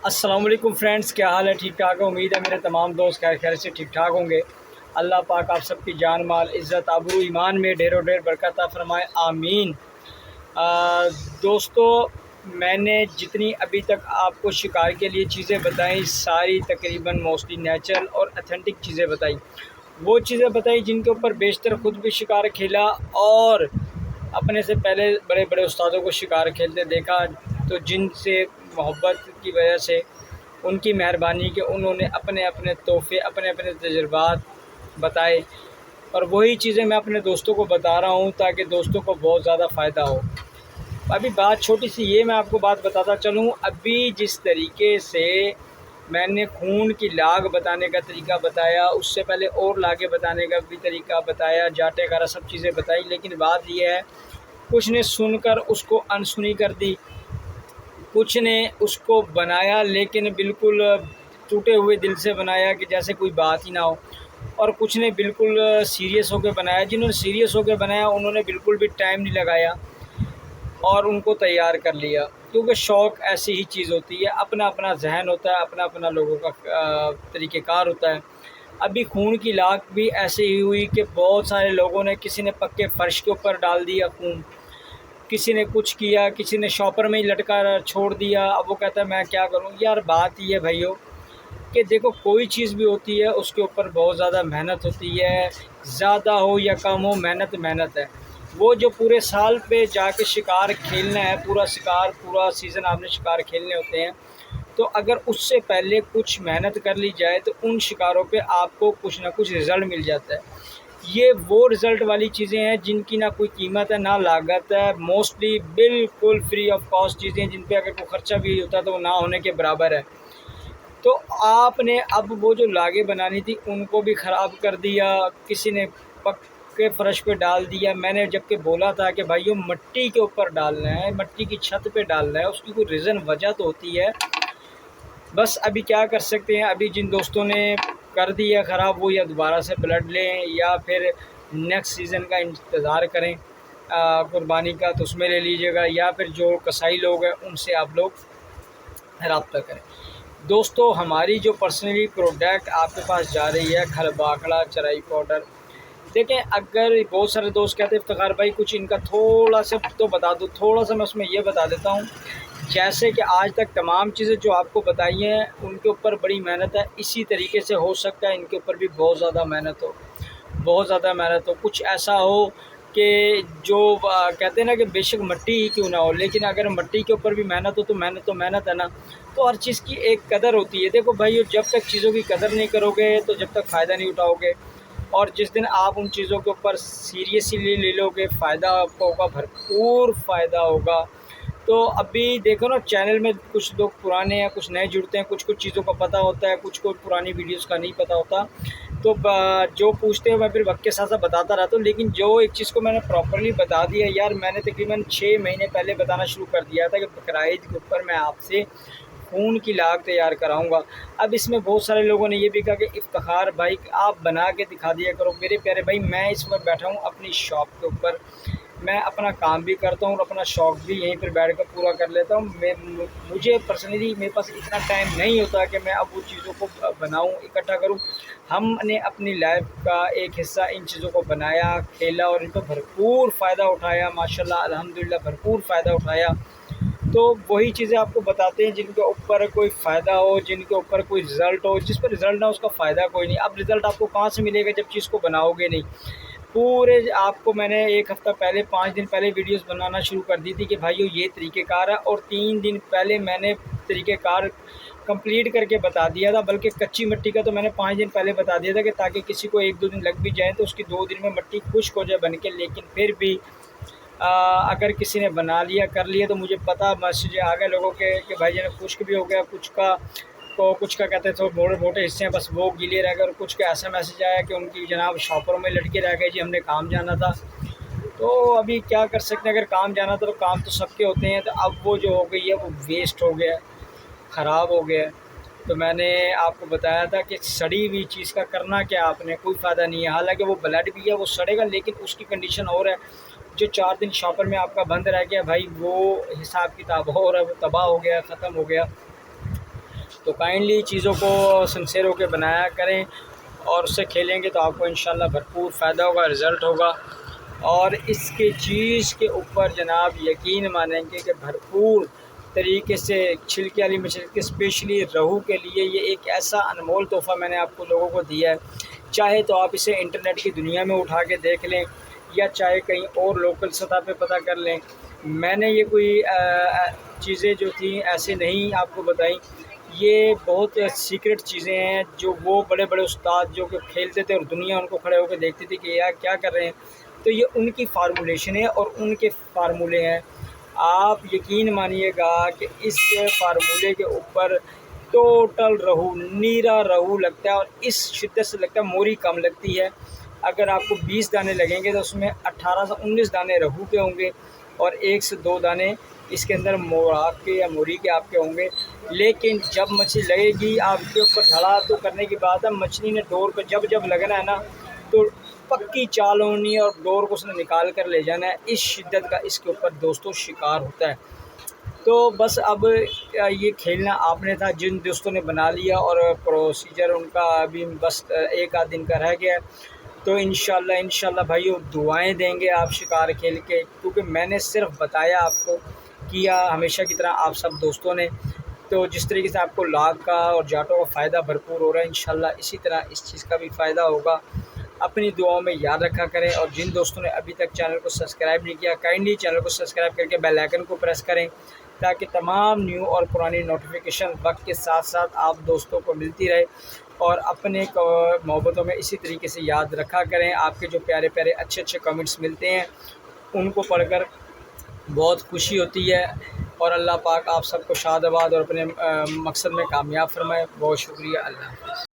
अस्सलाम वालेकुम फ्रेंड्स, क्या हाल है? ठीक ठाक है। उम्मीद है मेरे तमाम दोस्त खैर खैर से ठीक ठाक होंगे। अल्लाह पाक आप सबकी जान माल इज़्ज़त आबरू ईमान में ढेरों ढेर बरकत फरमाए, आमीन। दोस्तों, मैंने जितनी अभी तक आपको शिकार के लिए चीज़ें बताई सारी तकरीबन मोस्टली नेचुरल और अथेंटिक चीज़ें बताई। वो चीज़ें बताई जिनके ऊपर बेशतर ख़ुद भी शिकार खेला और अपने से पहले बड़े बड़े उस्तादों को शिकार खेलते देखा, तो जिनसे मोहब्बत की वजह से उनकी मेहरबानी के उन्होंने अपने अपने तोहफ़े अपने अपने तजुर्बात बताए, और वही चीज़ें मैं अपने दोस्तों को बता रहा हूँ ताकि दोस्तों को बहुत ज़्यादा फ़ायदा हो। अभी बात छोटी सी ये मैं आपको बात बताता चलूँ। अभी जिस तरीके से मैंने खून की लाग बताने का तरीका बताया, उससे पहले और लागे बताने का भी तरीका बताया, जाटे वगैरह सब चीज़ें बताई, लेकिन बात यह है कुछ ने सुनकर उसको अनसुनी कर दी, कुछ ने उसको बनाया लेकिन बिल्कुल टूटे हुए दिल से बनाया कि जैसे कोई बात ही ना हो, और कुछ ने बिल्कुल सीरियस होकर बनाया। जिन्होंने सीरियस होकर बनाया उन्होंने बिल्कुल भी टाइम नहीं लगाया और उनको तैयार कर लिया, क्योंकि शौक़ ऐसी ही चीज़ होती है, अपना अपना जहन होता है, अपना अपना लोगों का तरीक़ेकार होता है। अभी खून की लाग भी ऐसे ही हुई कि बहुत सारे लोगों ने, किसी ने पक्के फ़र्श के ऊपर डाल दिया खून, किसी ने कुछ किया, किसी ने शॉपर में ही लटका छोड़ दिया। अब वो कहता है मैं क्या करूँ? यार बात ये है भाइयों कि देखो, कोई चीज़ भी होती है उसके ऊपर बहुत ज़्यादा मेहनत होती है, ज़्यादा हो या कम हो मेहनत मेहनत है। वो जो पूरे साल पे जाके शिकार खेलना है, पूरा शिकार पूरा सीज़न आपने शिकार खेलने होते हैं, तो अगर उससे पहले कुछ मेहनत कर ली जाए तो उन शिकारों पे आपको कुछ ना कुछ रिज़ल्ट मिल जाता है। ये वो रिज़ल्ट वाली चीज़ें हैं जिनकी ना कोई कीमत है ना लागत है, मोस्टली बिल्कुल फ्री ऑफ कॉस्ट चीज़ें, जिन पे अगर कोई ख़र्चा भी होता है तो वो ना होने के बराबर है। तो आपने अब वो जो लागें बनानी थी उनको भी ख़राब कर दिया, किसी ने पक्के फ़र्श पे डाल दिया। मैंने जबकि बोला था कि भाइयों मिट्टी के ऊपर डालना है, मिट्टी की छत पे डालना है, उसकी कोई रीज़न वजह तो होती है। बस अभी क्या कर सकते हैं, अभी जिन दोस्तों ने कर दिया ख़राब वो या दोबारा से पलट लें या फिर नेक्स्ट सीज़न का इंतज़ार करें कुर्बानी का, तो उसमें ले लीजिएगा, या फिर जो कसाई लोग हैं उनसे आप लोग रब्ता करें। दोस्तों, हमारी जो पर्सनली प्रोडक्ट आपके पास जा रही है खरबाकड़ा चराई पाउडर, देखें, अगर बहुत सारे दोस्त कहते हैं इफ्तिखार भाई कुछ इनका थोड़ा सा तो बता दो, थोड़ा सा मैं उसमें ये बता देता हूँ। जैसे कि आज तक तमाम चीज़ें जो आपको बताई हैं उनके ऊपर बड़ी मेहनत है, इसी तरीके से हो सकता है इनके ऊपर भी बहुत ज़्यादा मेहनत हो, बहुत ज़्यादा मेहनत हो। कुछ ऐसा हो कि जो कहते हैं ना कि बेशक मिट्टी ही क्यों ना हो, लेकिन अगर मिट्टी के ऊपर भी मेहनत हो तो मेहनत है ना। तो हर चीज़ की एक कदर होती है। देखो भाई, जब तक चीज़ों की कदर नहीं करोगे तो जब तक फ़ायदा नहीं उठाओगे, और जिस दिन आप उन चीज़ों के ऊपर सीरियसली ले लोगे, फ़ायदा आपको होगा, भरपूर फ़ायदा होगा। तो अभी देखो ना, चैनल में कुछ लोग पुराने हैं, कुछ नए जुड़ते हैं, कुछ चीज़ों का पता होता है, कुछ को पुरानी वीडियोज़ का नहीं पता होता। तो जो पूछते हैं मैं फिर वक्त के साथ साथ बताता रहता हूँ, लेकिन जो एक चीज़ को मैंने प्रॉपर्ली बता दिया यार, मैंने तकरीबन 6 महीने पहले बताना शुरू कर दिया था कि बकरा ईद के ऊपर मैं आपसे खून की लाग तैयार कराऊंगा। अब इसमें बहुत सारे लोगों ने ये भी कहा कि इफ्तिखार भाई आप बना के दिखा दिया करो। मेरे प्यारे भाई, मैं इस वक्त बैठा हूँ अपनी शॉप के ऊपर, मैं अपना काम भी करता हूँ और अपना शौक़ भी यहीं पर बैठ कर पूरा कर लेता हूँ। मुझे पर्सनली मेरे पास इतना टाइम नहीं होता कि मैं अब वो चीज़ों को बनाऊँ, इकट्ठा करूँ। हमने अपनी लाइफ का एक हिस्सा इन चीज़ों को बनाया, खेला और इन पर भरपूर फ़ायदा उठाया, माशाल्लाह अल्हम्दुलिल्लाह भरपूर फ़ायदा उठाया। तो वही चीज़ें आपको बताते हैं जिनके ऊपर कोई फ़ायदा हो, जिनके ऊपर कोई रिज़ल्ट हो। जिस पर रिज़ल्ट ना हो उसका फ़ायदा कोई नहीं। अब रिज़ल्ट आपको कहाँ से मिलेगा जब चीज़ को बनाओगे नहीं। पूरे आपको मैंने 1 हफ़्ता पहले, 5 दिन पहले वीडियोज़ बनाना शुरू कर दी थी कि भाइयों ये तरीक़ेकार है, और 3 दिन पहले मैंने तरीक़ेकार कंप्लीट करके बता दिया था। बल्कि कच्ची मिट्टी का तो मैंने 5 दिन पहले बता दिया था कि ताकि किसी को 1-2 दिन लग भी जाए तो उसकी 2 दिन में मिट्टी खुश्क हो जाए बन के। लेकिन फिर भी अगर किसी ने बना लिया, कर लिया, तो मुझे पता मैसेज आ गए लोगों के कि भाई जान खुश्क भी हो गया, कुछ का कहते हैं तो मोटे-मोटे हिस्से हैं बस वो गीले रह गए, और कुछ का ऐसा मैसेज आया कि उनकी जनाब शॉपरों में लटके रह गए, जी हमने काम जाना था। तो अभी क्या कर सकते हैं, अगर काम जाना था तो काम तो सबके होते हैं। तो अब वो जो हो गई है वो वेस्ट हो गया, ख़राब हो गया। तो मैंने आपको बताया था कि सड़ी हुई चीज़ का करना क्या आपने, कोई फ़ायदा नहीं है। हालाँकि वो ब्लड भी है, वो सड़ेगा, लेकिन उसकी कंडीशन और है। जो 4 दिन शॉपर में आपका बंद रह गया भाई, वो हिसाब किताब और है, वो तबाह हो गया, ख़त्म हो गया। तो काइंडली चीज़ों को सिंसियर होकर बनाया करें और उससे खेलेंगे तो आपको इंशाल्लाह भरपूर फ़ायदा होगा, रिज़ल्ट होगा। और इसके चीज़ के ऊपर जनाब यकीन मानेंगे कि भरपूर तरीके से छिलके वाली मछली के स्पेशली रोहू के लिए ये एक ऐसा अनमोल तोहफ़ा मैंने आपको लोगों को दिया है। चाहे तो आप इसे इंटरनेट की दुनिया में उठा के देख लें या चाहे कहीं और लोकल सतह पे पता कर लें। मैंने ये कोई चीज़ें जो थी ऐसे नहीं आपको बताई, ये बहुत सीक्रेट चीज़ें हैं जो वो बड़े बड़े उस्ताद जो कि खेलते थे और दुनिया उनको खड़े होकर देखती थी कि यार क्या कर रहे हैं। तो ये उनकी फार्मूलेशन है और उनके फार्मूले हैं। आप यकीन मानिएगा कि इस फार्मूले के ऊपर टोटल रोहू, नीरा रोहू लगता है और इस शिद्दत से लगता है, मोरी कम लगती है। अगर आपको 20 दाने लगेंगे तो उसमें 18 से 19 दाने रोहू के होंगे और 1 से 2 दाने इसके अंदर मोराक के या मोरी के आपके होंगे। लेकिन जब मछली लगेगी आपके ऊपर धड़ा तो करने की बात है, मछली ने डोर पर जब जब लगना है ना तो पक्की चाल होनी है और डोर को उसने निकाल कर ले जाना है। इस शिद्दत का इसके ऊपर दोस्तों शिकार होता है। तो बस अब ये खेलना आपने था, जिन दोस्तों ने बना लिया और प्रोसीजर उनका अभी बस एक आध दिन का रह गया है। तो इंशाल्लाह भाई वो दुआएं देंगे आप शिकार खेल के, क्योंकि मैंने सिर्फ बताया आपको, किया हमेशा की तरह आप सब दोस्तों ने। तो जिस तरीके से आपको लाख का और जाटों का फ़ायदा भरपूर हो रहा है, इंशाल्लाह इसी तरह इस चीज़ का भी फ़ायदा होगा। अपनी दुआओं में याद रखा करें और जिन दोस्तों ने अभी तक चैनल को सब्सक्राइब नहीं किया, काइंडली चैनल को सब्सक्राइब करके बेल आइकन को प्रेस करें ताकि तमाम न्यू और पुरानी नोटिफिकेशन वक्त के साथ साथ आप दोस्तों को मिलती रहे। और अपने मोहब्बतों में इसी तरीके से याद रखा करें। आपके जो प्यारे प्यारे अच्छे अच्छे कमेंट्स मिलते हैं उनको पढ़कर बहुत खुशी होती है। और अल्लाह पाक आप सबको शादाबाद और अपने मकसद में कामयाब फरमाए। बहुत शुक्रिया। अल्लाह।